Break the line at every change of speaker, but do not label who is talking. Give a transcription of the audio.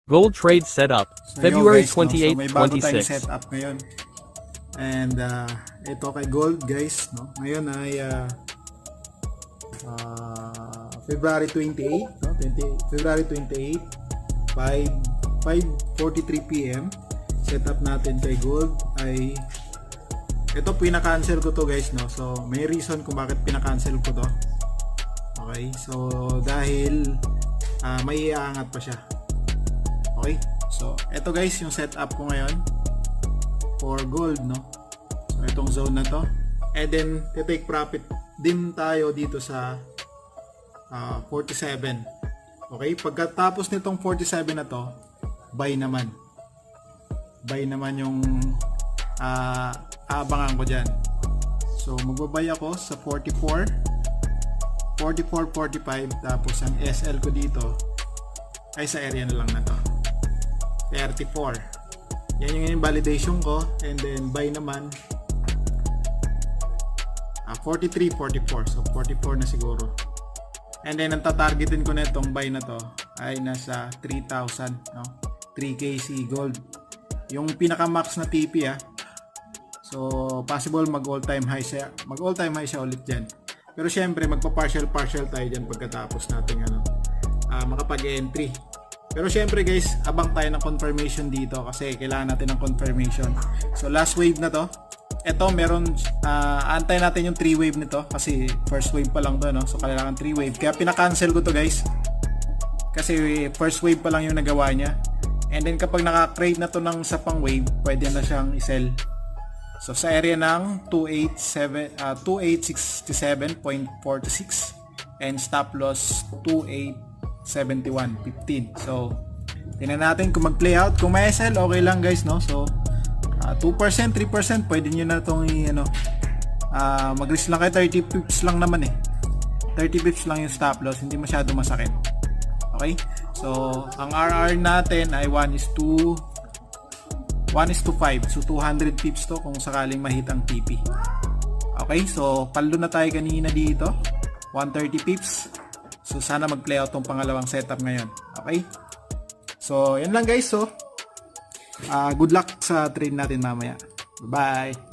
Gold trade setup,
So,
February
guys, no? So,
28,
may bago tayong
26.
setup ngayon. And ito kay Gold, guys, no? Ngayon ay February 28, no? February 28, 5:43 PM. Setup natin kay Gold ay ito, pina-cancel ko to, guys, no? So may reason kung bakit pina-cancel ko to. Okay, so dahil may iaangat pa siya. Okay, so ito, guys, yung setup ko ngayon for Gold, no? So itong zone na to, and then take profit din tayo dito sa 47. Okay, pagkatapos nitong 47 na to, buy naman yung aabangan ko dyan. So magbabay ako sa 44, 45, tapos ang SL ko dito ay sa area na lang na to, 34. Yan yung validation ko, and then buy naman 43, 44. So 44 na siguro. And then ang tatargetin ko na itong buy na to ay nasa 3,000, no? 3KC gold. Yung pinaka max na TP, so possible mag all time high siya. Mag all time high siya ulit diyan. Pero syempre magpa-partial tayo diyan pagkatapos nating makapag-entry. Pero syempre, guys, abang tayo ng confirmation dito kasi kailangan natin ng confirmation. So last wave na to. Ito meron antay natin yung 3 wave nito kasi first wave pa lang to, no? So kailangan 3 wave. Kaya pina-cancel ko to, guys. Kasi first wave pa lang yung nagawa niya. And then kapag naka-create na to ng sa pang wave, pwede na siyang i-sell. So sa area ng 2867.46 and stop loss 2871.15. So tingnan natin kung mag-play out. Kung may sell, okay lang, guys, no? So 2%, 3%, pwede nyo na itong mag-risk lang kayo. 30 pips lang naman 30 pips lang yung stop loss, hindi masyado masakit. Okay, so ang RR natin ay 1:5, so 200 pips to kung sakaling mahitang TP. Okay, so palo na tayo kanina dito, 130 pips. So sana mag-play out tong pangalawang setup ngayon. Okay, so yan lang, guys. So good luck sa trade natin mamaya. Bye.